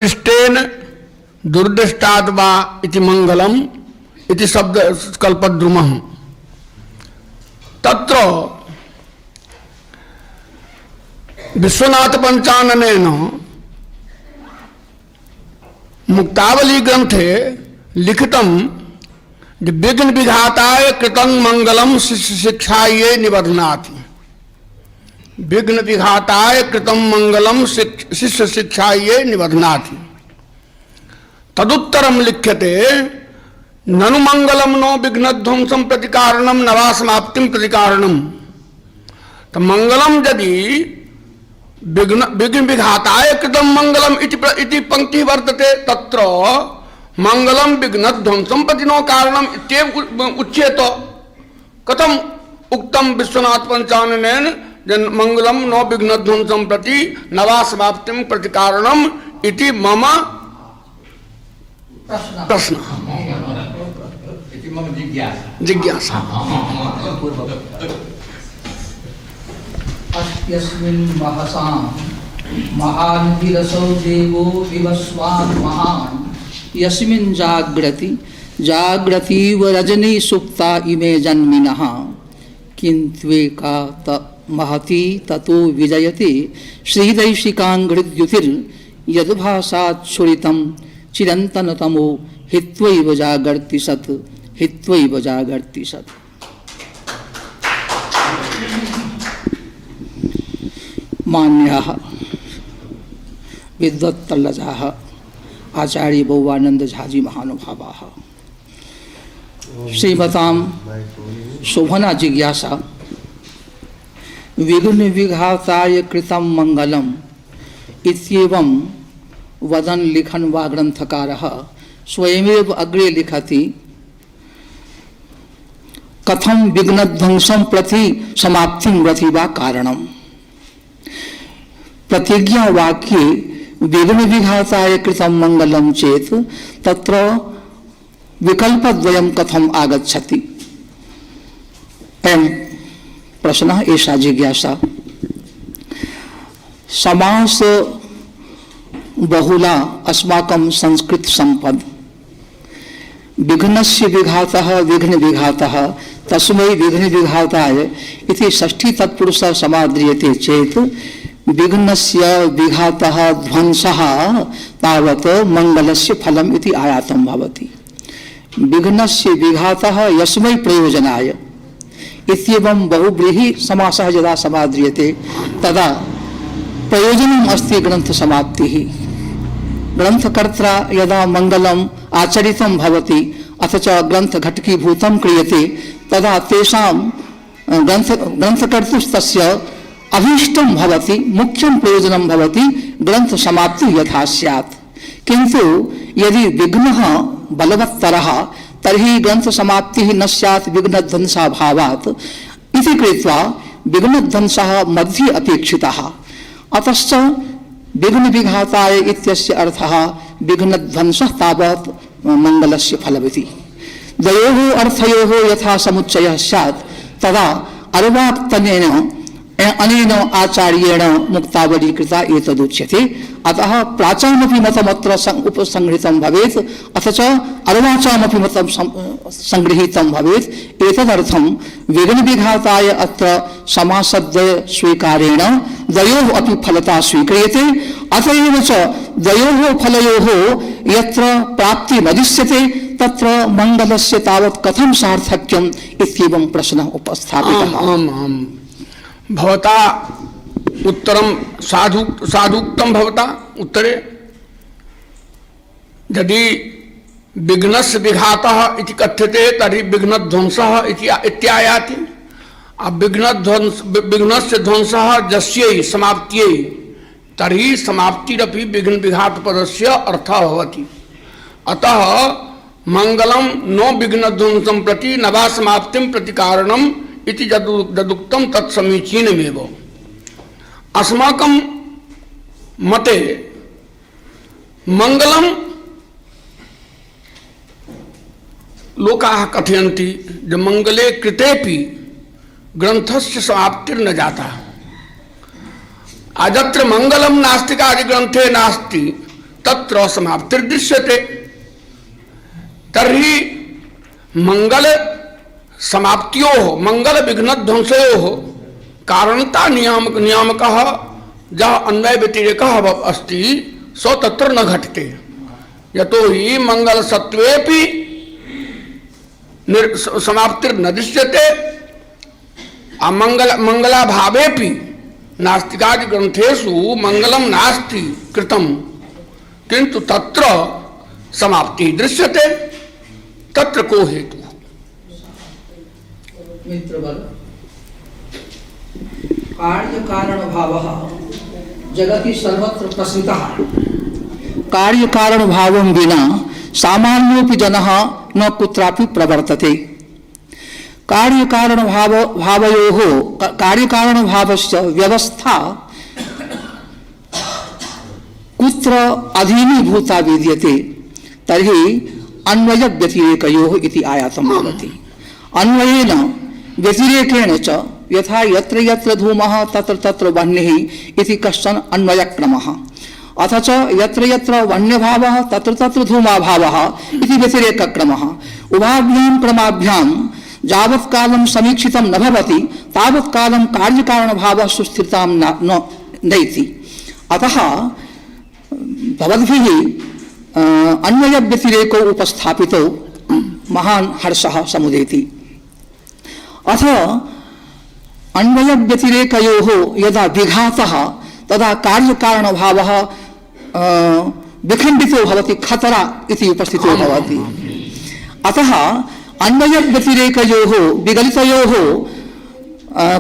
दृष्टेन दुर्दृष्टात् वा इति मंगलम इति शब्द कल्पद्रुमः तत्र विश्वनाथ पंचाननेन मुक्तावली ग्रंथे लिखितम विघ्न विघाताय कृतं मंगलम शिक्षायै निबध्नाति। विघ्न विघाताय कृतं मंगलम शिष्य शिक्षायै निबध्नाति। तदुत्तरम लिख्यते ननु मंगलम नो विघ्नध्वंसम प्रतिकारणम नवा समाप्तिम प्रतिकारणम। तो मंगलम यदि विघ्न विघाताय कृतं मंगलम इति पंक्ति वर्तते तत्र मंगलम विघ्नध्वंसम प्रति नो कारणम इत्येव उच्येत। कथम उक्तम विश्वनाथ पंचाननेन मंगलम नो विघ्नध्वंसम प्रति नवा समाप्तिम प्रति कारणम इति मम प्रश्न जिज्ञासा। अस्यस्मिन् महसां महानिधिरसो देवो विवस्वान् महान् यस्मिन् जाग्रतीव रजनी सुप्ता इमे जन्मिनः किन्त्वेका महती ततो विजयते श्रीदैशिकाङ्घ्रिद्युतिर् यद्भासाच्छुरितं चिरन्तनतमो हित्वैव जागर्ति सत् हित्वैव जागर्ति सत्। मान्याः विद्वत्तल्लजाः आचार्य बौवानंद झाजी महानुभावाः श्रीमतां शोभना जिज्ञासा विघ्न विघाताय कृतं मंगलम इत्येवं वदन लिखन वा ग्रंथकारः स्वयमेव अग्रे लिखति कथम विघ्नध्वंसं प्रति समाप्तिं रति वा कारणम। प्रतिज्ञा वाक्ये विघ्न विघाताय कृतं मंगलम चेत तत्र विकल्पद्वयं कथम आगच्छति। एवं प्रश्नः एषा जिज्ञासा। समास बहुला अस्माकं संस्कृत संपद विघ्नस्य विघातः विघ्न विघातः तस्मै विघ्न विघाताय इति षष्ठी तत्पुरुष समाद्रियते चेत विघ्नस्य विघातः ध्वंसः तावत् मंगलस्य फलम् इति आयातं भवति। विघ्नस्य विघातः यस्मै प्रयोजनाय इत्येवं बहुव्रीहि समासः यदा समाद्रियते तदा प्रयोजनम् अस्ति ग्रंथ समाप्तिः। ग्रंथकर्त्रा यदा मंगलम् आचरितं भवति अथ च ग्रंथ घटकीभूतं क्रियते तदा तेषां ग्रंथकर्तुस्तस्य अभीष्टं भवति मुख्यं प्रयोजनं भवति ग्रंथ समाप्ति यथा स्यात्। किंतु यदि विघ्नः बलवत्तरः तर्हि ग्रंथ समाप्तिः न स्यात् विघ्नध्वंसाभावात् इति कृत्वा विघ्नध्वंसः मध्ये अपेक्षितः। अतश्च विघ्न विघाताय इत्यस्य अर्थः विघ्नध्वंसः तावत् मंगलस्य फलमिति। द्वयोः अर्थयोः यथा समुच्चयः स्यात् तदा अर्वाक्तनेन अनेन आचार्येण मुक्तावली कृता एतदुच्यते। अतः प्राचामपि मतमत्र उपसंहृतं भवेत् अथ च अर्वाचामपि मतं संगृहीतं भवेत्। एतदर्थं विघ्न विघाताय अत्र समासद्वय स्वीकारेण द्वयोः अपि फलता स्वीक्रियते। अतएव च द्वयोः फलयोः यत्र प्राप्ति नदिष्यते तत्र मंगलस्य तावत् कथं सार्थक्यम् इत्येवं प्रश्नः उपस्थापितः। भवता उत्तरम साधुक्तम भवता उत्तरे यदि विघ्नस्य विघातः इति कथ्यते तर्हि विघ्नध्वंसः इत्यायाति। अब विघ्नस्य ध्वंसः यस्यै समाप्त्यै तर्हि समाप्तिरपि विघ्न विघात पदस्य अर्थः भवति। अतः मंगलम नो विघ्नध्वंसं प्रति नवा समाप्तिं प्रति कारणम इति यदुक्तं तत्समीचीनमेव। अस्माकं मते मंगलम लोकाः कथयन्ति ज मंगले कृतेपि ग्रंथस्य समाप्तिर्न जाता। अजत्र मंगलम नास्तिकादि ग्रंथे नास्ति तत्र समाप्तिर्दृश्यते। तर्हि मंगल समाप्त्योः मंगल विघ्न ध्वंसयोः कारणता नियामकः जहाँ अन्वय व्यतिरेकः अस्ति सो तत्र न घटते। यतो हि मंगल सत्वेपि समाप्तिर्न दृश्यते मंगलाभावेपि नास्तिकादि ग्रंथेषु मंगलम नास्ति कृतम किंतु तत्र समाप्ति दृश्यते। तत्र को हेतु कार्य कारण भावः जगति सर्वत्र प्रसृतः। कार्य कारण भावं विना सामान्योपि जनः न कुत्रापि प्रवर्तते। कार्य कारण भावयोः कार्य कारण भावस्य व्यवस्था कुत्र अधीनीभूता विद्यते तर्हि अन्वय व्यतिरेकयोः इति आयातं भवति। अन्वयेन व्यतिरेकेण च यथा यत्र यत्र धूमः तत्र तत्र वह्निः इति कश्चन अन्वयक्रमः, अथ च यत्र यत्र वह्न्यभावः तत्र तत्र धूमाभावः इति व्यतिरेकक्रमः। उभाभ्यां क्रमाभ्यां यावत् कालं समीक्षितं न भवति तावत् कालं कार्यकारणभावः सुस्थिरतां न नैति। अतः भवद्भिः अन्वय व्यतिरेको उपस्थापितो महान् हर्षः समुदेति। अथ अन्वय व्यतिरेकयोः यदा विघातः तदा कार्यकारणभावः विखण्डितो भवति, खतरा इति उपस्थितो भवति। अतः अन्वय व्यतिरेकयोः विगलितयोः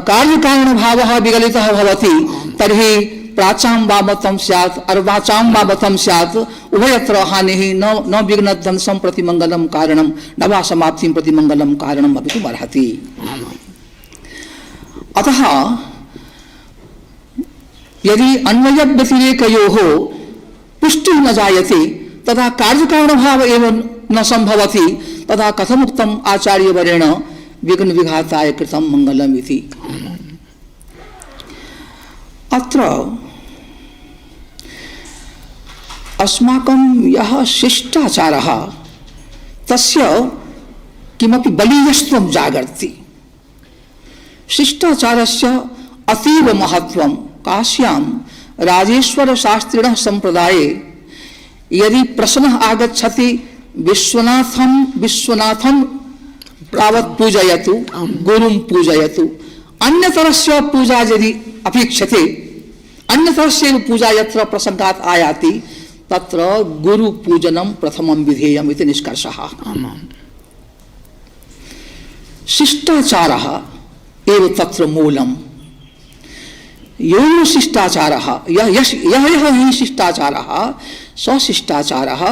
कार्यकारणभावः विगलितः भवति तर्हि प्राचां वा मतं स्यात् अर्वाचां वा मतं स्यात् उभयत्र हानिः न विघ्नध्वंसं प्रति मंगलं कारणं न वा समाप्तिं प्रति मंगलं कारणं भवितुम् अर्हति। अतः यदि अन्वय व्यतिरेकयोः पुष्टिः न जायते तदा कार्यकारणभाव एव न संभवति, तदा कथमुक्तम् आचार्यवरेण विघ्न विघाताय कृतं मंगलम् इति। अत्र अस्माकं यः शिष्टाचारः तस्य किमपि बलीयत्वं जागर्ति। शिष्टाचारस्य अतीव महत्वं काश्यां राजेश्वर शास्त्रिणः संप्रदाये यदि प्रश्नः आगच्छति विश्वनाथं तावत् पूजयतु गुरुं पूजयतु, अन्यतरस्य पूजा यदि अपेक्षते अन्यतरस्य पूजा यत्र प्रसंगात् आयाति तत्र गुरु पूजनं प्रथमं विधेयम् इति निष्कर्षः। शिष्टाचारः एव तत्र मूलम्। यो शिष्टाचारः यः शिष्टाचारः स शिष्टाचारः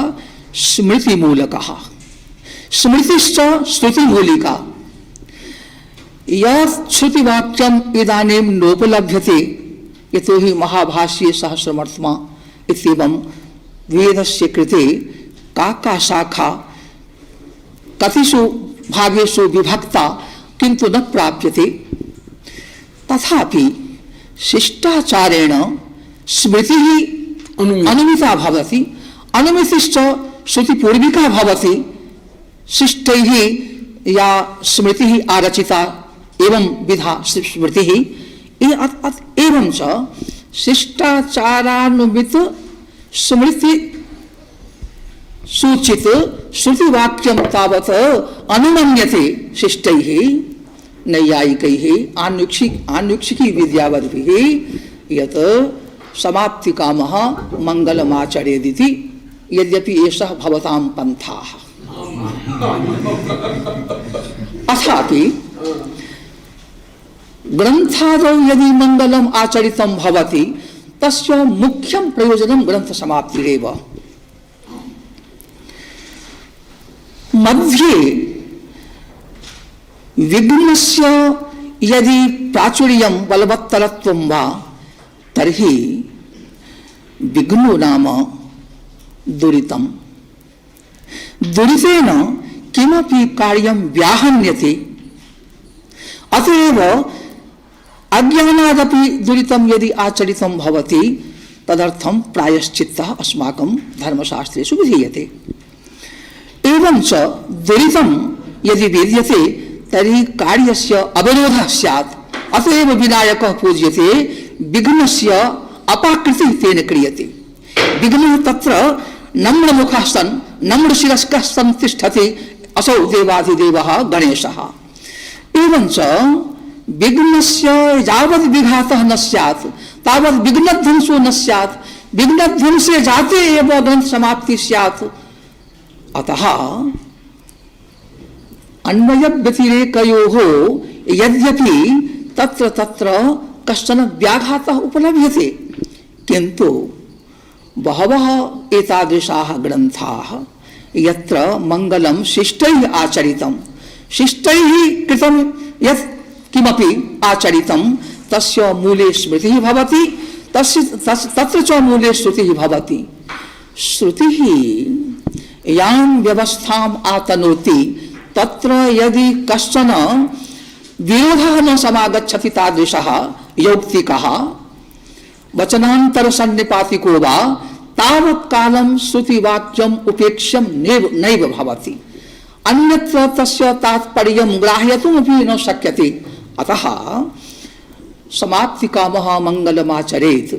स्मृतिमूलकः। स्मृतिश्च श्रुतिमूलिका। यत् श्रुतिवाक्यम् इदानीं नोपलभ्यते यतो हि महाभाष्ये सहस्रमर्थमा इत्येवं वेदस्य कृते का शाखा कतिषु भागेषु विभक्ता किंतु न प्राप्यते, तथापि शिष्टाचारेण स्मृतिः अनुमिता भवति, अनुमितिश्च श्रुतिपूर्विका भवति। शिष्टैः या स्मृतिः आरचिता एवं विधा स्मृतिः एवं च शिष्टाचारानुमित स्मृति सूचित श्रुतिवाक्यं तावत् अनुमन्यते शिष्टैः नैयायिकैः आन्वीक्षिकी विद्यावद्भिः यत् समाप्तिकामः मंगलमाचरेदिति, यद्यपि एषः भवतां पन्थाः। अथापि ग्रंथादौ यदि मंगलम आचरितं भवति तस्य मुख्यं प्रयोजनं ग्रंथ समाप्तिरेव। मध्ये विघ्नस्य यदि प्राचुर्यं बलवत्तरत्वं वा तर्हि विघ्नो नाम दुरितं। दुरितेन किमपि कार्यं व्याहन्यते, अतएव अज्ञानादपि दुरितं यदि आचरितं भवति तदर्थम प्रायश्चित्तः अस्माकं धर्मशास्त्रेषु विधीयते। एवं च दुरितं यदि विद्यते तर्हि कार्यस्य अवरोधः स्यात्, अतएव विनायकः पूज्यते, विघ्नस्य अपाकृतिः तेन क्रियते। विघ्नः तत्र नम्रमुखः सन् नम्रशिरस्कः सन् तिष्ठति, असौ देवाधिदेवः गणेशः। एवं च विघ्नस्य यावद् विघातः न स्यात् तावद् विघ्नध्वंसो न स्यात्, विघ्नध्वंसे जाते एव ग्रंथ समाप्ति स्यात्। अतः अन्वय व्यतिरेकयोः यद्यपि तत्र तत्र कश्चन व्याघातः उपलभ्यते, किन्तु बहवः एतादृशाः ग्रन्थाः यत्र मंगलं शिष्टैः आचरितं, शिष्टैः कृतं यत् किमपि आचरितं तस्य मूले स्मृतिः भवति, तत्र च मूले श्रुतिः भवति। श्रुतिः यां व्यवस्थाम् आतनोति तत्र यदि कश्चन विरोधः न समागच्छति तादृशः यौक्तिकः वचनान्तर सन्निपातिको वा तावत् कालं श्रुतिवाक्यम् उपेक्ष्यं नैव भवति, अन्यत्र तस्य तात्पर्यं ग्राह्यतुमपि न शक्यते। अतः समाप्तिकामः मंगलमाचरेत्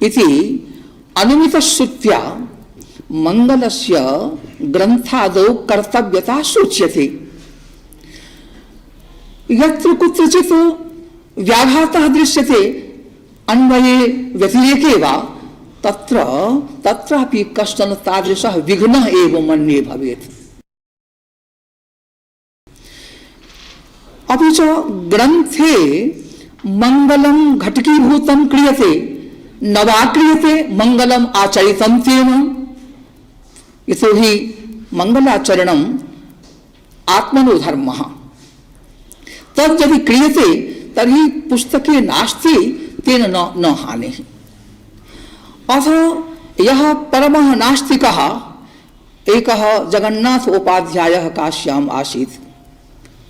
इति अनुमितश्रुत्या मंगलस्य ग्रन्थादौ कर्तव्यता सूच्यते। यत्र कुत्रचित् व्याघातः दृश्यते अन्वये व्यतिरेके वा तत्रापि कश्चन तादृशः विघ्नः एव मन्ये भवेत्। अपि च ग्रन्थे मंगलं घटकीभूतं क्रियते न वा क्रियते मंगलम् आचरितं तेन, यतोहि मंगलाचरणम् आत्मनो धर्मः। तद् यदि क्रियते तर्हि पुस्तके नास्ति तेन न हानिः। अथ यः परमः नास्तिकः एकः जगन्नाथ उपाध्यायः काश्याम् आसीत्,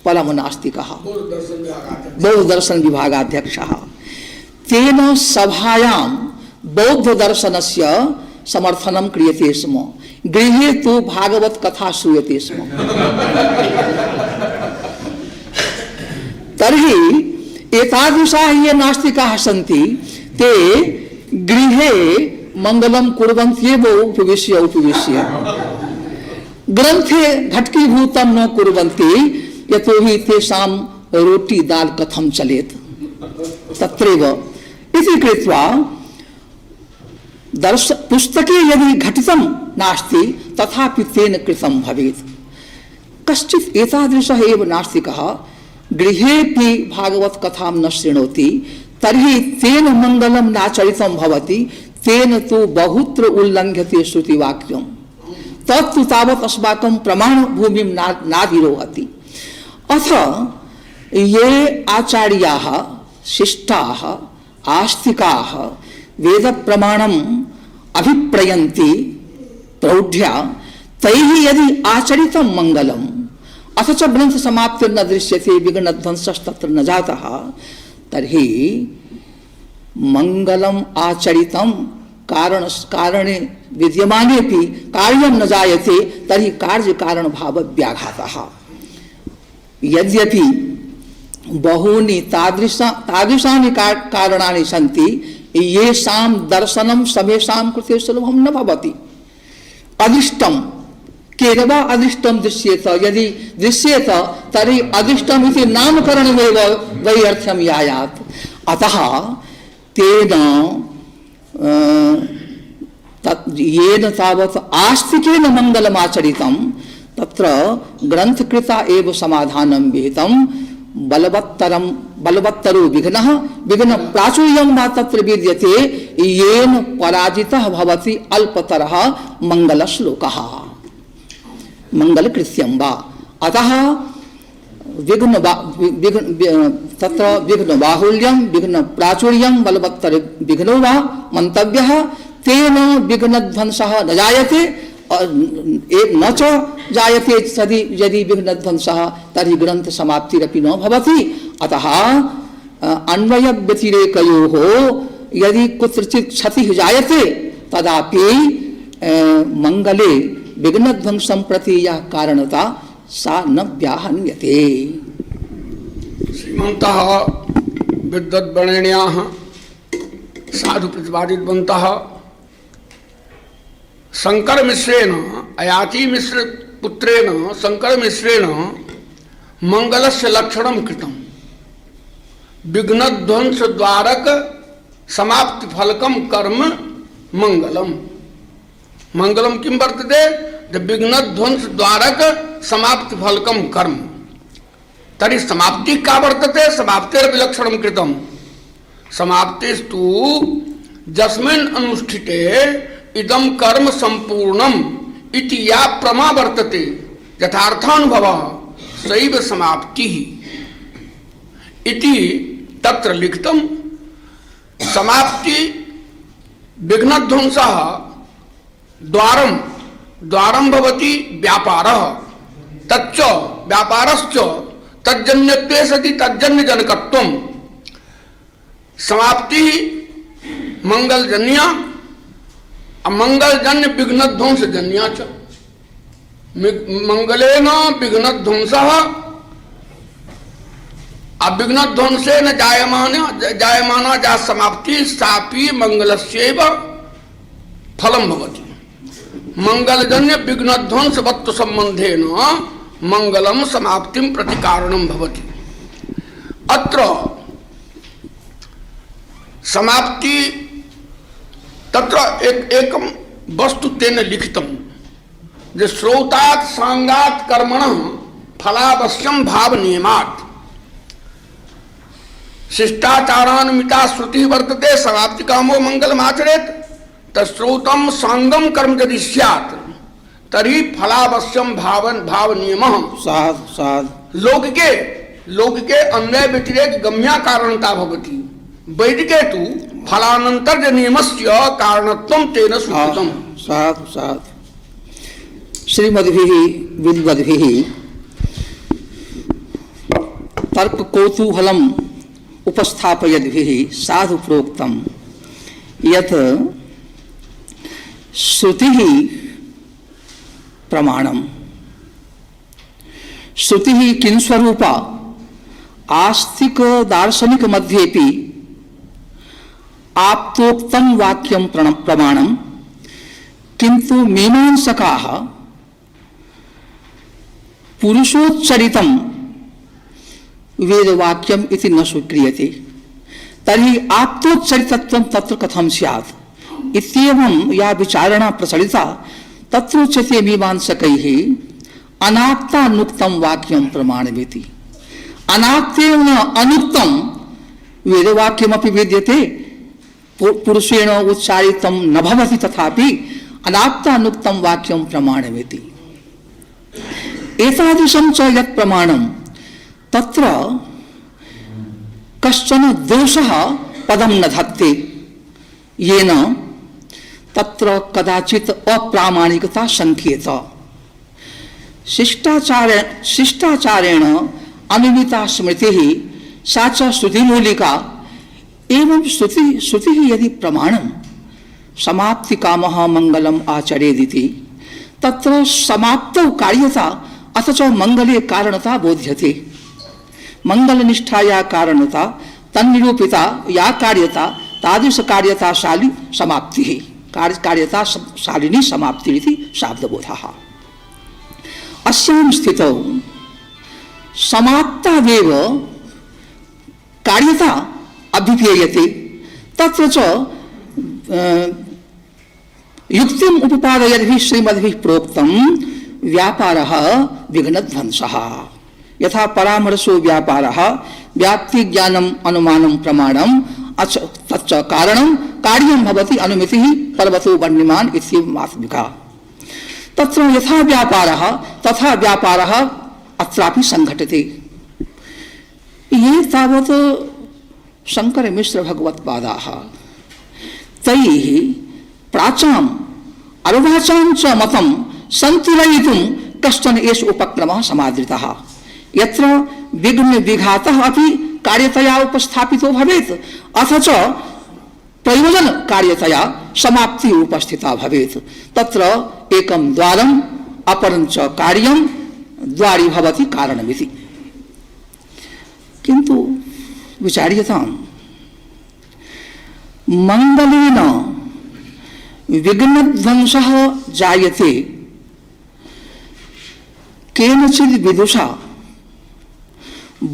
परम नास्तिकः, बौद्ध दर्शन विभागाध्यक्षः। तेन सभायां बौद्ध दर्शनस्य समर्थनं क्रियते स्म, गृहे तु भागवत कथा श्रूयते स्म। तर्हि एतादृशाः ये नास्तिकाः सन्ति ते गृहे मंगलं कुर्वन्त्येव उपविश्य ग्रन्थे घटकीभूतं न कुर्वन्ति, यतोहि तेषां रोटी दाल कथं चलेत तत्रैव इति कृत्वा पुस्तके यदि घटितं नास्ति तथापि तेन कृतं भवेत्। कश्चित् एतादृशः एव नास्तिकः गृहेपि भागवत कथां न शृणोति तर्हि तेन मंगलं नाचरितं भवति, तेन तु बहुत्र उल्लङ्घ्यते श्रुतिवाक्यं, तत्तु तावत् अस्माकं प्रमाणभूमिं नाधिरोहति। अथ ये आचार्याः शिष्टाः आस्तिकाः वेद प्रमाणम् अभिप्रयन्ति प्रौढ्या, तैः यदि आचरितं मंगलम् अथ च ग्रंथ समाप्तिर्न दृश्यते विघ्नध्वंसस्तत्र न जातः, तर्हि मंगलम् आचरितं कारणे विद्यमानेपि कार्यं न जायते, तर्हि कार्य कारण भाव व्याघातः। यद्यपि बहूनि तादृशानि कारणानि सन्ति येषां दर्शनं समेषां कृते सुलभं न भवति। अदृष्टं केन वा अदृष्टं दृश्येत, यदि दृश्येत तर्हि अदृष्टम् इति नामकरणमेव वैर्थ्यं यायात्। अतः तेन येन तावत् आस्तिकेन मंगलमाचरितं तत्र ग्रंथकृता एव समाधानं विहितं, बलवत्तरो विघ्नः विघ्न प्राचुर्यं वा तत्र विद्यते, येन पराजितः भवति अल्पतरः मंगलश्लोकः मंगलकृत्यं वा। अतः तत्र विघ्न बाहुल्यं विघ्न प्राचुर्यं बलवत्तर विघ्नो वा मंतव्यः, तेन विघ्नध्वंसः न जायते न च जायते यदि विघ्नध्वंसः तर्हि ग्रंथ समाप्तिरपि न भवति। अतः अन्वय व्यतिरेकयोः यदि कुत्रचित् क्षतिः जायते तदापि मंगले विघ्नध्वंसं प्रति यः कारणता सा न व्याहन्यते। श्रीमन्तः विद्वद्वरेण्याः साधु प्रतिपादितवन्तः शंकर मिश्रेण अयाची मिश्र पुत्रेण शंकर मिश्रेण मंगलस्य लक्षणं कृतं विघ्नध्वंस द्वारक समाप्ति फलकम कर्म मंगलम। मंगलम किं वर्तते? विघ्नध्वंस द्वारक समाप्ति फलकम कर्म। तर्हि समाप्ति का वर्तते? समाप्तेर विलक्षणं कृतं। समाप्तिस्तु जस्मिन् अनुष्ठिते इदं कर्म संपूर्णम इति या प्रमा वर्तते यथार्थानुभवः सैव समाप्तिः इति तत्र लिखितं। समाप्ति विघ्नध्वंसः द्वारं भवति व्यापारः तच्च व्यापारश्च तज्जन्यत्वे सति तज्जन्यजनकत्वम्। समाप्ति मंगलजन्या अमंगलजन्य विघ्नध्वंसजन्या च। मंगलेन विघ्नध्वंसः अविघ्नध्वंसेन जायमाना जा समाप्ति सापि मंगलस्यैव फलं भवति। मंगलजन्य विघ्नध्वंस वत्व संबंधेन मंगलम समाप्तिम प्रति कारणं भवति। अत्र समाप्ति तत्र एकं वस्तु तेन लिखितं जे श्रौतात् सांगात् कर्मणः फलावश्यं भाव नियमात् शिष्टाचारानुमिता श्रुति वर्तते समाप्ति कामो मंगलमाचरेत तस्रोतम सांगम कर्म यदि स्यात् तर्हि फलावश्यम भाव नियमः। साध साध लौकिके अन्वय व्यतिरेक गम्या कारणता भवति वैदिके तु फलानंतर नियमस्य कारणत्वं तेन सूचितम्। साध साध श्रीमद्भिः विद्वद्भिः तर्क कौतूहलम् उपस्थापयद्भिः साधु प्रोक्तं यत् श्रुतिः प्रमाणम्। श्रुतिः किं स्वरूपा? आस्तिक दार्शनिक मध्येपि आप्तोक्तं वाक्यं प्रमाणम् किन्तु मीमांसकाः पुरुषोच्चरितं वेदवाक्यम इति न स्वीक्रियते। तर्हि आप्तोच्चरितत्वं तत्र कथं स्यात् इत्येवं या विचारणा प्रचलिता तत्रोच्यते मीमांसकैः अनाप्तानुक्तं वाक्यं प्रमाणमिति। अनाप्तेन अनुक्तं वेदवाक्यमपि विद्यते पुरुषेण उच्चारितं न भवति तथापि अनाप्तानुक्तं वाक्यं प्रमाणमिति। एतादृशं च यत् प्रमाणं तत्र कश्चन दोषः पदं न धत्ते येन तत्र कदाचित् अप्रामाणिकता शंक्येत। शिष्टाचारेण अनुमिता स्मृतिः सा च श्रुतिमूलिका एवं श्रुतिः यदि प्रमाणं समाप्ति कामः मंगलम आचरेदिति तत्र समाप्तौ कार्यता अथ च मंगले कारणता बोध्यते। मंगल निष्ठा या कारणता तन्निरूपिता या कार्यता तादृश कार्यताशाली समाप्ति कार्यता शालिनी समाप्तिरिति शाब्दबोधः। अस्यां स्थितौ समाप्तावेव कार्यता अभिधेयते तत्र च युक्तिम् उपपादयद्भिः श्रीमद्भिः प्रोक्तं व्यापारः विघ्नध्वंसः। यथा परामर्शो व्यापारः व्याप्ति ज्ञानम् अनुमानं प्रमाणम् तच्च कारणं कार्यं भवति अनुमितिः पर्वतो वह्निमान् इत्येवमात्मिका। तत्र यथा व्यापारः तथा व्यापारः अत्रापि संघटते। ये तावत् शंकर मिश्र भगवत्पादाः तैः प्राचाम् अर्वाचां च मतं संतुलयितुं कश्चन एष उपक्रमः समादृतः यत्र विघ्न विघातः अपि कार्यतया उपस्थापितो भवेत् अथ च प्रयोजन कार्यतया समाप्ति उपस्थिता भवेत्। तत्र एकं द्वारम् अपरं च कार्यं द्वारी भवति कारणमिति। किन्तु विचार्यताम्, मंगलेन विघ्नध्वंसः जायते केनचित् विदुषा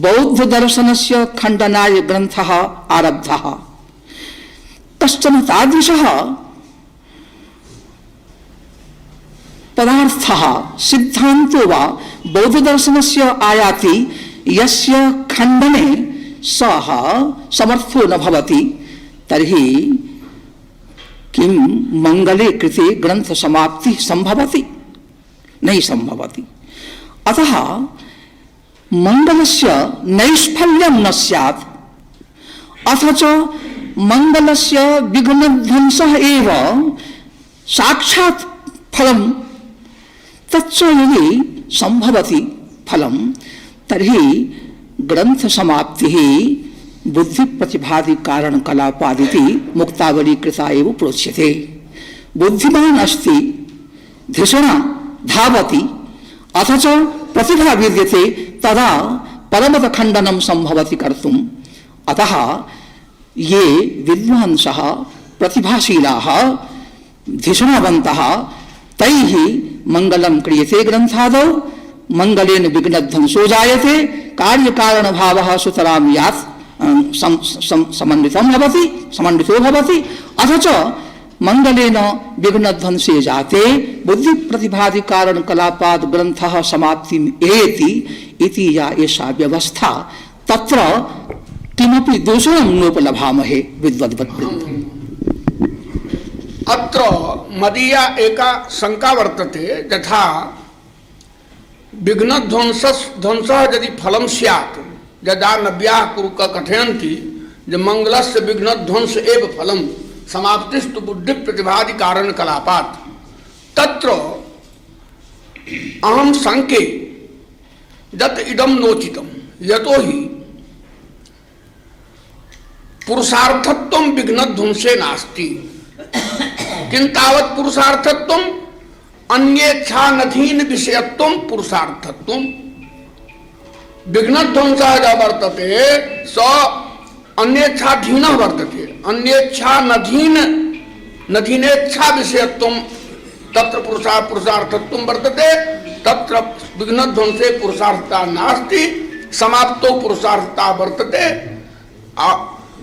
बौद्ध दर्शनस्य खण्डनाय ग्रन्थः आरब्धः। कश्चन तादृशः पदार्थः सिद्धान्तो वा बौद्ध दर्शनस्य आयाति यस्य खण्डने सः समर्थो न भवति, तर्हि किं मंगले कृते ग्रंथ समाप्ति संभवति? नहीं संभवति। अतः मंगलस्य नैष्फल्यं न स्यात्, अथ च मंगलस्य विघ्नध्वंसः एव साक्षात् फलं। तच्च यदि संभवति फलं, तर्हि ग्रंथ समाप्तिः बुद्धि प्रतिभादि कारण कलापादिति मुक्तावली कृता एव प्रोच्यते। बुद्धिमान् अस्ति, धिषणा धावति, अथ च प्रतिभा विद्यते, तदा परमत खंडनं संभवति कर्तुम्। अतः ये विद्वांसः प्रतिभाशीलाः धिषणवन्तः तैः मंगलं क्रियते ग्रन्थादौ। मंगलेन विघ्नध्वंसो जायते, कार्यकारण भावः सुतरां यात् समन्वितो भवति। अथ च मंगलेन विघ्नध्वंसे जाते बुद्धि प्रतिभादि कारण कलापाद ग्रंथः समाप्तिं एति इति या एषा व्यवस्था, तत्र किमपि दोषं नोपलभामहे विद्वद्वत्। अत्र मदीया एका शंका वर्तते, यथा विघ्नध्वंसः यदि फलं स्यात्, यदा नव्याः कुरुक कथयन्ति ज मंगलस्य विघ्नध्वंस एव फलं समाप्तिस्तु बुद्धि प्रतिभादि कारण कलापात्, तत्र अहं शंके यत् इदं नोचितं, यतो हि पुरुषार्थत्वं विघ्नध्वंसे नास्ति, किंतावत् पुरुषार्थत्वं अन्येच्छानधीन विषयत्वं पुरुषार्थत्वं। विघ्नध्वंसः यः वर्तते स अन्येच्छाधीनः वर्तते, नधीनेच्छा विषयत्वं तत्र पुरुषार्थत्वं वर्तते। तत्र विघ्नध्वंसे पुरुषार्थता नास्ति, समाप्तो पुरुषार्थता वर्तते।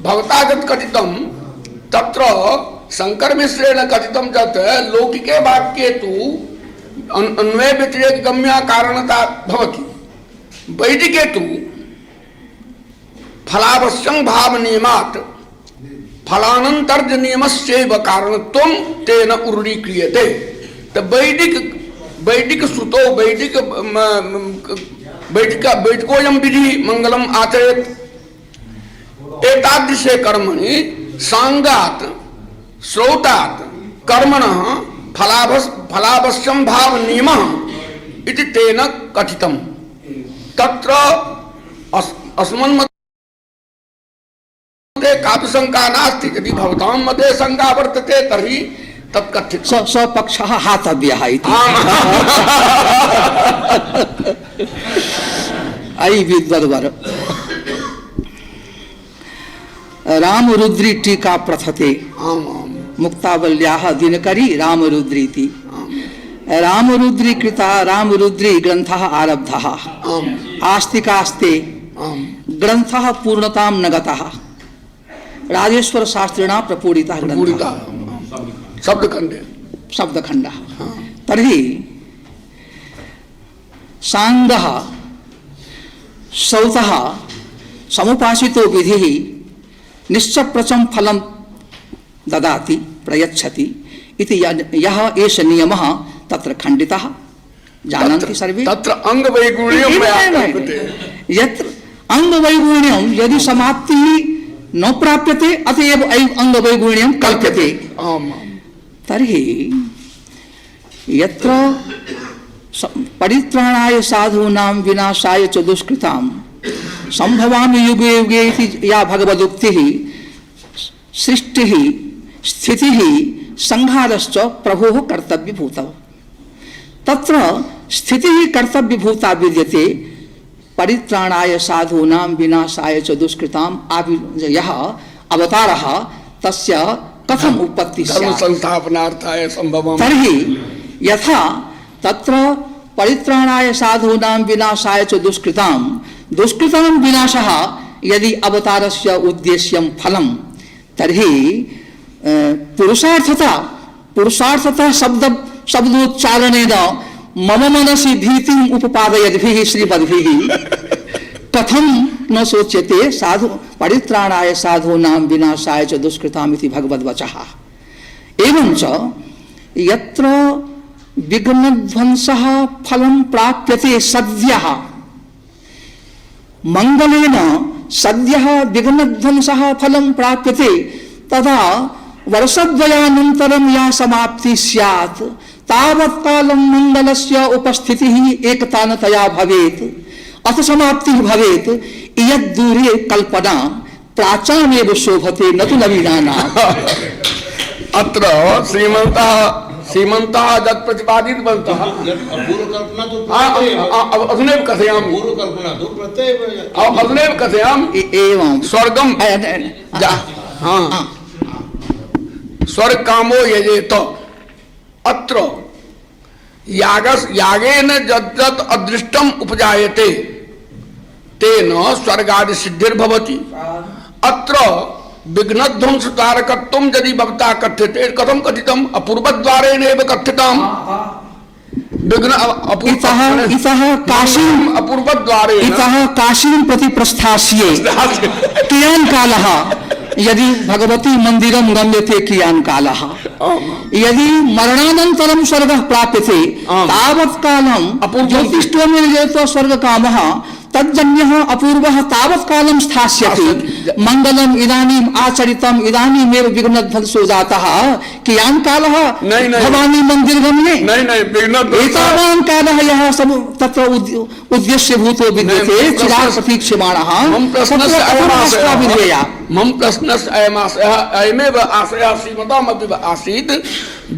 भवता यत् कथितं तत्र शंकर मिश्रेण कथितं यत् लौकिके वाक्ये तु अन्वय व्यतिरेक गम्या कारणता भवति, वैदिके तु फलावश्यं भाव नियमात् फलानंतर्ज नियमस्यैव कारणत्वं तेन उर्रीक्रियते। तो वैदिक सुतो वैदिकोऽयं विधि मंगलम आचरेत्। एतादृशे कर्मणि सांगात् श्रौतात् कर्मणः फलावश्यं भाव नियमः इति तेन कथितं। तत्र अस्मन् मते कापि शंका नास्ति। यदि भवतां मते शंका वर्तते तर्हि तत् कथित स्वपक्षः हातव्यः इति। अयि विद्वद्वर रामरुद्री टीका प्रथते मुक्तावल्याः दिनकरी रामरुद्रीति। रामरुद्री कृता रामरुद्री ग्रंथः आरब्धः। आस्तिकास्ते ग्रंथः पूर्णतां न गतः। राजेश्वर शास्त्रिणा प्रपूरितः ग्रन्थः शब्दखण्डः। तर्हि सांगः सौतः समुपासितो विधिः निश्चप्रचं फलं ददाति प्रयच्छति इति यः एष नियमः तत्र खण्डितः। जानन्ति सर्वे। तत्र अंगवैगुण्यं यत्र अंगवैगुण्यं यदि समाप्तिः न प्राप्यते अतएव अंगवैगुण्यं कल्प्यते। तर्हि यत्र परित्राणाय साधूनां विनाशाय च दुष्कृतां संभवामि युगे युगे इति या भगवदुक्तिः सृष्टि स्थिति संहारश्च प्रभोः कर्तव्यभूतः। तत्र स्थितिः कर्तव्यभूता विद्यते, परित्राणाय साधूनां विनाशाय च दुष्कृताम् यः अवतारः तस्य कथम उत्पत्ति धर्म संस्थापनार्थाय संभवम्। तर्हि यथा तत्र परित्राणाय साधूनां विनाशाय च दुष्कृतां विनाशः यदि अवतारस्य उद्देश्यं फलं, तर्हि पुरुषार्थता शब्दोच्चारणेन मम मनसि भीतिम् उपपादयद्भिः श्रीमद्भिः कथं न शोच्यते साधु परित्राणाय साधूनां विनाशाय च दुष्कृताम् इति भगवद्वचः। एवञ्च यत्र विघ्नध्वंसः फलं प्राप्यते सद्यः, मंगलेन सद्यः विघ्नध्वंसः फलं प्राप्यते, तदा वर्षद्वयानन्तरं या समाप्ति स्यात् तावत्कालं मंगलस्य उपस्थितिः एकतानतया भवेत्, अथ समाप्तिः भवेत्। इयद्दूरे कल्पना प्राचामेव शोभते न तु नवीनानाम्। अत्र श्रीमन्तः यत् प्रतिपादितवन्तः अधुनैव कथयामि अधुनैव कथयामि। एवं स्वर्गं स्वर्ग कामो यजेत। अत्र यागेन यद्यत् अदृष्टम् उपजायते तेन स्वर्गादि सिद्धिर्भवति। अत्र विघ्नध्वंसकारकत्वं यदि भवता कथ्यते, कथं कथितम्? अपूर्वद्वारेणैव कथितम्। इतः काशीं प्रति प्रस्थास्ये कियान् कालः, यदि भगवती मंदिरं गम्यते कियान् कालः, यदि मरणानन्तरं स्वर्गः प्राप्यते तावत्कालं ज्योतिष्ठोमेव स्वर्गकामः तज्जन्यः अपूर्वः तावत्कालं स्थास्यति। मंगलम् इदानीम् आचरितम्, इदानीमेव विघ्नध्वंसो जातः, कियान् कालः भवानी मंदिरगमने? एतावान् कालः यः सब तत्र उद्देश्यभूतो विद्यते चिरात् प्रतीक्ष्यमाणः। मम प्रश्नस्य अयमेव आशयः श्रीमतामपि आसीत्,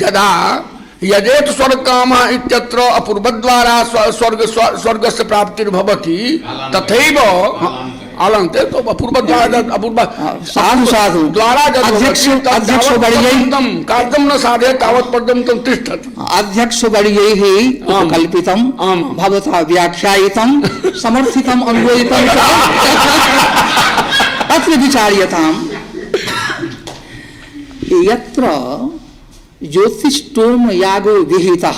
यदा यजेत स्वर्गकामः इत्यत्र अपूर्वद्वारा स्वर्गस्य प्राप्तिर्भवति, तथैव आलन्ते तो अपूर्वद्वारा साधु द्वारा कार्यं न साधयेत् तावत् पर्यन्तं तिष्ठति। अध्यक्षवर्यैः कल्पितं भवता व्याख्यायितं समर्थितं अन्वयितं अत्र विचार्यताम्। यत्र ज्योतिष्टोम यागो विहितः,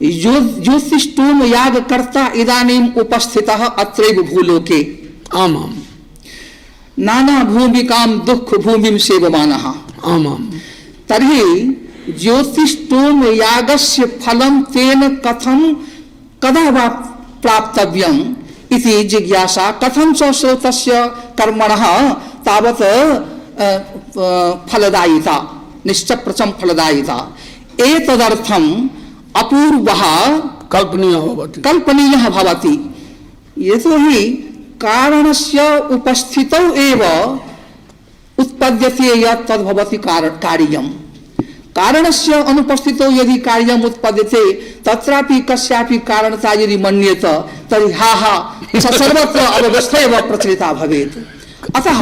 ज्योतिष्टोम याग कर्ता इदानीम उपस्थितः अत्रैव भूलोके, नाना भूमिकां दुःख भूमिं सेवमानः। तर्हि ज्योतिष्टोम यागस्य फलं तेन कथं कदा वा प्राप्तव्यम् इति जिज्ञासा। कथं च तस्य कर्मणः तावत् फलदायिता, निश्चप्रचम फलदायिता। एतदर्थम् अपूर्वः कल्पनीयः भवति। यतोहि कारणस्य उपस्थितौ एव उत्पद्यते यत् तद्भवति कार्यम्। कारणस्य अनुपस्थितौ यदि कार्यम् उत्पद्यते तत्रापि कस्यापि कारणता यदि मन्येत तर्हि सर्वत्र अव्यवस्था एव प्रचलिता भवेत्। अतः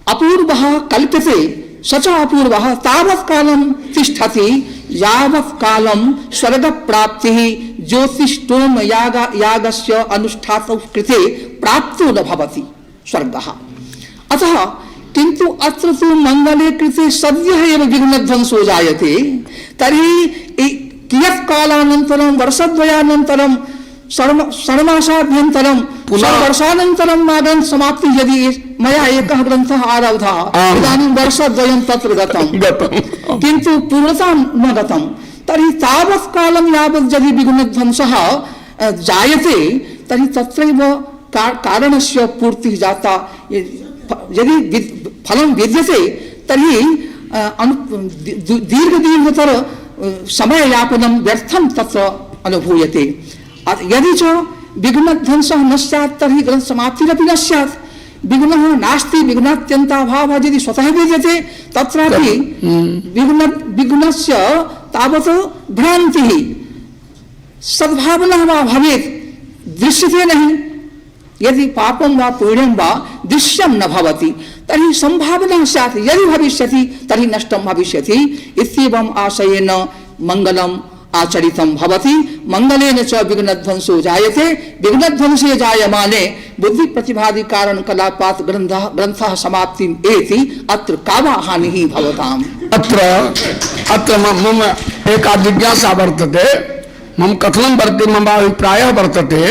अपूर्वः कल्प्यते, स च अपूर्वः तावत्कालं तिष्ठति यावत्कालं स्वर्गप्राप्तिः ज्योतिष्टोम यागस्य अनुष्ठातौ कृते प्राप्तो न भवति स्वर्गः। अतः किन्तु अत्र तु मंगले कृते सद्यः एव विघ्नध्वंसो जायते, तर्हि कियत् कालानन्तरं वर्षद्वयानन्तरं षण्मासाभ्यन्तरं वर्षानन्तरं नागन् समाप्ति यदि मया एकः ग्रन्थः आरब्धः इदानीं वर्षद्वयं तत्र गतं किन्तु पूर्णता न गतं, तर्हि तावत् कालं यावत् यदि विघ्नध्वंसः जायते तर्हि तत्रैव कारणस्य पूर्तिः जाता। यदि फलं विद्यते तर्हि दीर्घतर समययापनं व्यर्थं तत्र अनुभूयते। यदि च विघ्नध्वंसः न स्यात् तर्हि ग्रन्थसमाप्तिरपि न स्यात्। विघ्नः नास्ति विघ्नात्यन्ताभावः यदि स्वतः विद्यते तत्रापि विघ्नस्य तावत् भ्रान्तिः सद्भावना वा भवेत् दृश्यते नहीं। यदि पापं वा पुण्यं वा दृश्यं न भवति तर्हि संभावना स्यात्, यदि भविष्यति तर्हि नष्टं भविष्यति। इत्येवम् आशयेन मंगलम आचरितं भवति। मंगलेन च विघ्नध्वंसो जायते, विघ्नध्वंसे जायमाने बुद्धि प्रतिभादि कारण कलापात ग्रंथः समाप्तिम् एति अत्र कावा हानिः भवताम्। अत्र मम एका जिज्ञासा वर्तते, मम कथनं वर्तते, मम अभिप्रायः वर्तते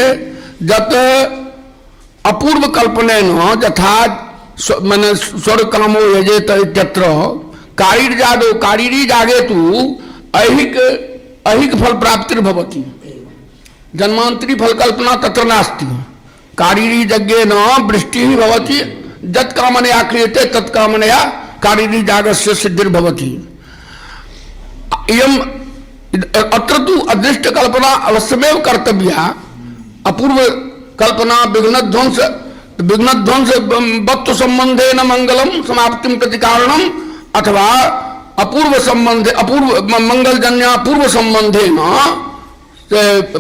यत् अपूर्व कल्पनेन यथा माने स्वर्गकामो यजेत इत्यत्र कारीरी जागेतु ऐहिक फल प्राप्तिर्भवति, जन्मांतरी फल कल्पना तत्र नास्ति। कारीरी यज्ञेन वृष्टिः भवति, यत्कामनया क्रियते तत्कामनया कारीरी जागस्य सिद्धिर्भवति। इयम् अत्र तु अदृष्ट कल्पना अवश्यमेव कर्तव्या। अपूर्व कल्पना विघ्नध्वंस वत्व संबंधेन मंगलम समाप्तिम प्रति कारणम अथवा अपूर्व मंगलजन्या पूर्व संबंधेन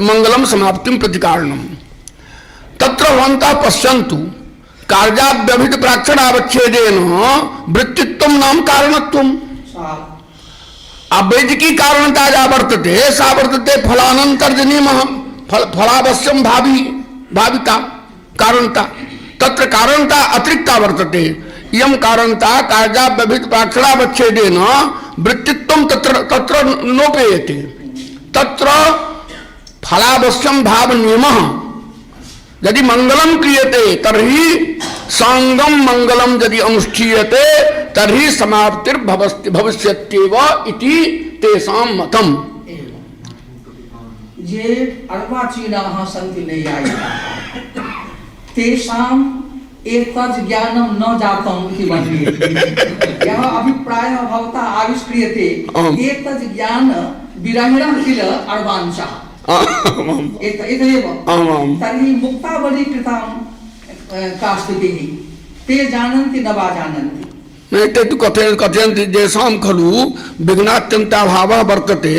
मंगलम समाप्तिम प्रति कारणम। तत्र भवन्तः पश्यन्तु कार्याव्यभित प्राक्षणावच्छेदेन वृत्तित्वं नाम कारणत्वम्। अवैदिकी कारणता या वर्तते सा वर्तते फलानन्तर्जनिमः फलावश्यं भाविता कारणता। तत्र कारणता अतिरिक्ता वर्तते। इयं कारणता कार्याव्यभित प्राक्षणावच्छेदेन वृत्तित्वं तत्र नोपेयते। तत्र फलावश्यं भाव नियमः यदि मंगलम क्रियते तर्हि सांगम मंगलम यदि अनुष्ठीयते तर्हि समाप्तिर्भविष्यत्येव इति तेषां मतम्। ये अर्वाचीनाः सन्ति नैयायिकाः तेषाम् एतद् ज्ञानं न जातम् इति मन्ये। यः अभिप्रायः भवता आविष्क्रियते एतद् ज्ञान विरहिणः किल अर्वांशः एतदेव। तर्हि मुक्तावली कृतां का स्थितिः ते जानन्ति न वा जानन्ति। ते तु कथयन्ति येषां खलु विघ्नात्यन्ताभावः वर्तते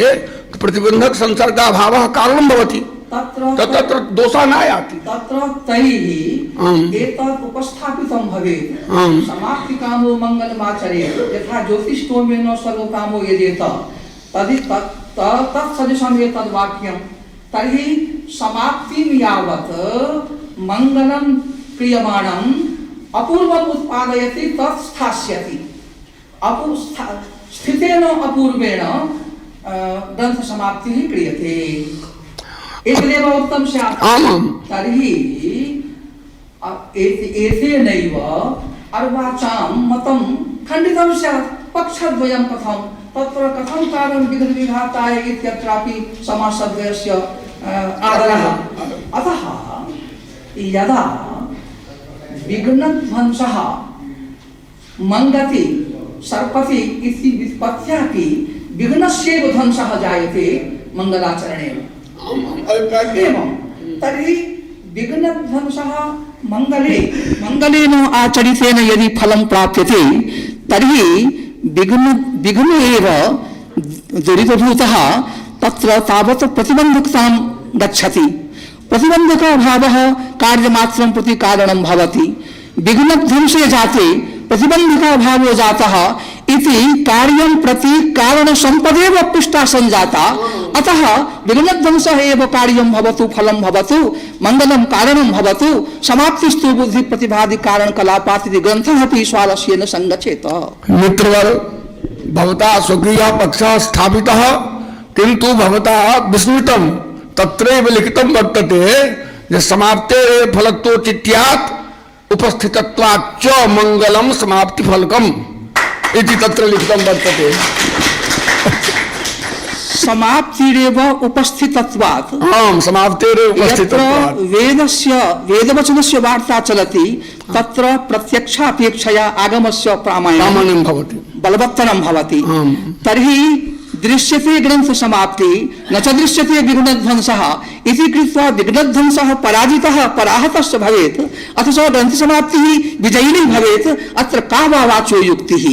प्रतिबंधक संसर्गाभावः कारणं भवति तत्र दोषः नायाति। तत्र तैः एतत् उपस्थापितं भवेत् समाप्तिकामो मंगलमाचरेत् यथा ज्योतिष्टोमेन सर्वकामो यजेत तत्सदृशम् एतद्वाक्यं। तर्हि समाप्तिं यावत् मंगलं क्रियमाणम् अपूर्वम् उत्पादयति तत् स्थास्यति। स्थितेन अपूर्वेण ग्रंथ समाप्ति ही क्रियते एतदेव उक्तं स्यात्। तर्हि एतेनैव अर्वाचां मतं खण्डितं स्यात्। पक्षद्वयं कथं तत्र कथं कारणं विघ्नविघाताय इत्यत्रापि समासद्वयस्य आदरः। अतः यदा विघ्नध्वंसः मंगति सर्पति इति व्युत्पत्त्यापि विघ्नस्यैव ध्वंसः जायते मंगलाचरणेन। एवं तर्हि विघ्नध्वंसः मंगलेन आचरितेन यदि फलं प्राप्यते तर्हि विघ्न एव दुरितभूतः तत्र तावत् प्रतिबन्धकतां गच्छति। प्रतिबन्धकाभावः कार्यमात्रं प्रति कारणं भवति। विघ्नध्वंसे जाते प्रतिबन्धकाभावो जातः इति कार्यं प्रति कारणसम्पदेव पृष्टा सञ्जाता। अतः विघ्नध्वंसः एव कार्यं भवतु फलं भवतु मंगलं कारणं भवतु समाप्तिस्तु बुद्धि प्रतिभादि कारण कलापात् इति ग्रन्थः अपि स्वारस्येन संगच्छेत। मित्रवर भवता स्वकीयः पक्षः स्थापितः किन्तु भवता विस्मृतं तत्रैव लिखितं वर्तते समाप्ते फलत्वचित्यात् उपस्थितत्वाच्च मंगलम समाप्ति फलकम इति तत्र लिखितं वर्तते। समाप्तिरेव उपस्थितत्वात्। समाप्तिरेव उपस्थितत्वात्। वेदवचनस्य वार्ता चलति तत्र प्रत्यक्षापेक्षया आगमस्य प्रामाण्यं भवति बलवत्तरं भवति। तर्हि दृश्यते ग्रंथ समाप्ति न च दृश्यते विघ्नध्वंसः इति कृत्वा विघ्नध्वंसः पराजितः पराहतश्च भवेत् अथ च ग्रंथ समाप्तिः विजयिनी भवेत् अत्र का वा वाचो युक्तिः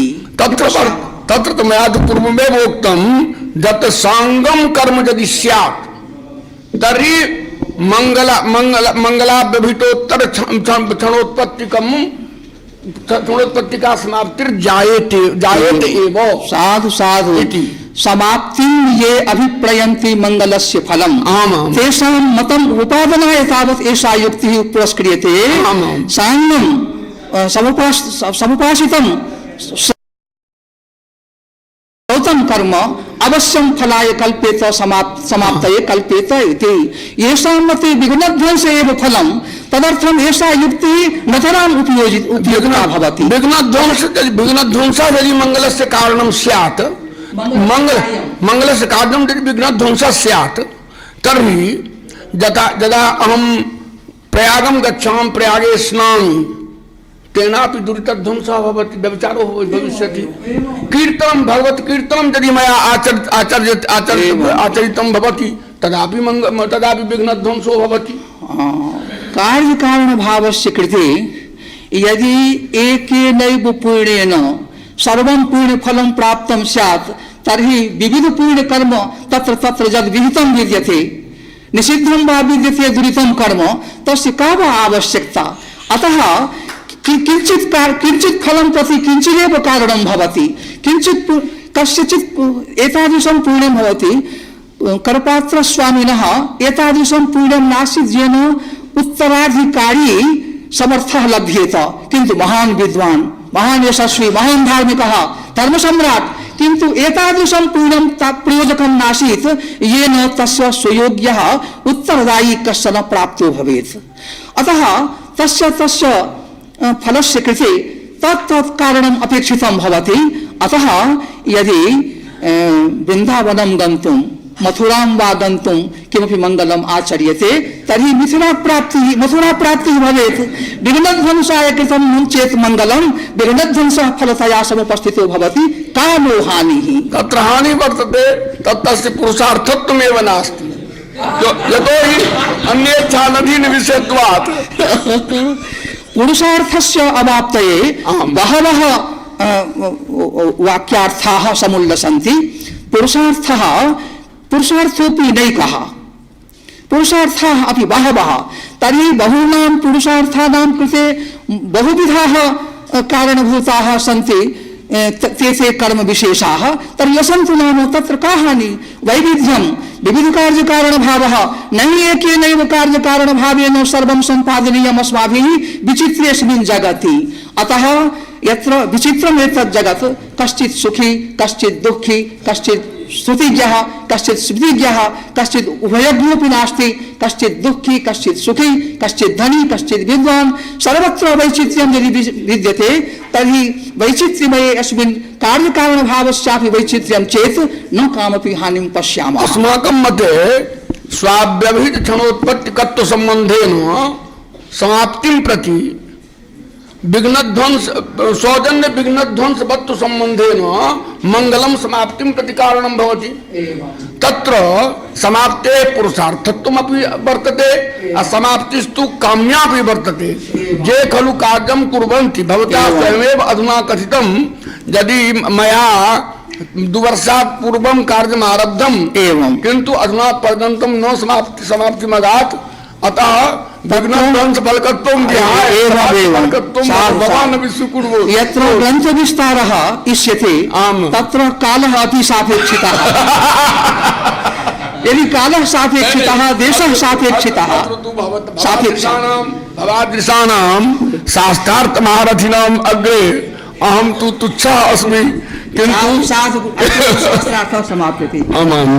तत्र तो मया तो पूर्वमेव उक्तं यत् सांगम कर्म यदि स्यात् तर्हि मंगलाभ्यभितोत्तर क्षणोत्पत्ति का समाप्तिर जायते एव साधु साधु समाप्तिं ये अभिप्रयन्ति मंगलस्य फलम् तेषां मतम् उपादनाय तावत् एषा युक्तिः पुरस्क्रियते सांगं समुपासितं गौतम कर्म अवश्यम फलाय कल्पेत समाप्तये कल्पेत इति येषां मते विघ्नध्वंस एव फलम् तदर्थम एषा युक्ति नतराम उपयोगिता भवति। विघ्नध्वंस यदि मंगलस्य कारणं स्यात् मंगलस्य कारणं यदि विघ्नध्वंसः स्यात् तर्हि यदा अहं प्रयागं गच्छामि प्रयागे स्नामि तेनापि दुरितध्वंसः भवति व्यभिचारो भविष्यति। कीर्तनं भगवत् कीर्तनं यदि मया आचरितं भवति तदापि विघ्नध्वंसो भवति। कार्य कारण भावस्य कृते यदि एकेनैव पुण्येन सर्वं पुण्य फलं प्राप्तं स्यात् तर्हि विविध पुण्य कर्म तत्र तत्र यद् विहितं विद्यते निषिद्धं वा विद्यते दुरितं कर्म तस्य का वा आवश्यकता। अतः किंचित फलं प्रति किंचिदेव कारणं भवति किंचित कस्यचित् एतादृशं पुण्यं भवति करपात्र स्वामिनः एतादृशं पुण्यं नासीत् येन उत्तराधिकारी समर्थः लभ्येत किंतु महान विद्वान महान यशस्वी महान धार्मिकः धर्मसम्राट किंतु एतादृशं पुण्यं प्रयोजकं नासीत् येन तस्य स्वयोग्यः उत्तरदायी कश्चन प्राप्तो भवेत्। अतः तस्य फलस्य कृते तत् कारणम् अपेक्षितं भवति। अतः यदि वृन्दावनं गन्तुं मथुरां वा गन्तुं किमपि मङ्गलम् आचर्यते तर्हि मथुरा प्राप्तिः भवेत्। विघ्नध्वंसाय कृतं चेत् मङ्गलं विघ्नध्वंसः फलतया समुपस्थितो भवति का नो हानिः। तत्र हानिः वर्तते तस्य पुरुषार्थत्वमेव नास्ति यतोहि अन्येच्छानधीन विषयत्वात्। पुरुषार्थस्य अवाप्तये बहवः वाक्यार्थाः समुल्लसन्ति। पुरुषार्थोऽपि नैकः पुरुषार्थाः अपि बहवः तर्हि बहूनां पुरुषार्थानां कृते बहुविधाः कारणभूताः सन्ति ते कर्म विशेषाः तर्हि यसन्तु नाम तत्र का हानि वैविध्यं विविध कार्य कारण भावः न हि एकेनैव कार्य कारण भावेन सर्वं सम्पादनीयम् अस्माभिः विचित्रेऽस्मिन् जगति। अतः यत्र विचित्रम् एतत् जगत् कश्चित् सुखी कश्चित् दुःखी कश्चित् श्रुतिज्ञः कश्चित् स्मृतिज्ञः कश्चित् उभयज्ञोऽपि नास्ति कश्चित् दुःखी कश्चित् सुखी कश्चित् धनी कश्चित् विद्वान् सर्वत्र वैचित्र्यं यदि विद्यते तर्हि वैचित्र्यमये अस्मिन् कार्यकारणभावस्यापि वैचित्र्यं चेत् न कामपि हानिं पश्यामः। अस्माकं मते स्वाव्यवहित क्षणोत्पत्तिकत्व सम्बन्धेन समाप्तिं प्रति विघ्नध्वंस सौजन्य विघ्नध्वंस वत्व संबंधेन मंगलम समाप्तिं प्रति कारणं भवति। तत्र समाप्ते पुरुषार्थत्वमपि वर्तते असमाप्तिस्तु काम्यापि वर्तते। ये खलु कार्यं कुर्वन्ति भवता स्वयमेव अधुना कथितं यदि मया 2 वर्षात् पूर्वं कार्यम् आरब्धम् एवं किन्तु अधुना पर्यन्तं न समाप्तिमगात् अतः विघ्नध्वंस फलकत्वं यत्र ग्रन्थ विस्तारः इष्यते तत्र कालः अपि सापेक्षितः। यदि कालः सापेक्षितः देशः सापेक्षितः भवादृशानां शास्त्रार्थ महारथिनाम् अग्रे अहं तु तुच्छः अस्मि किन्तु शास्त्रार्थः समाप्यते। आमाम्।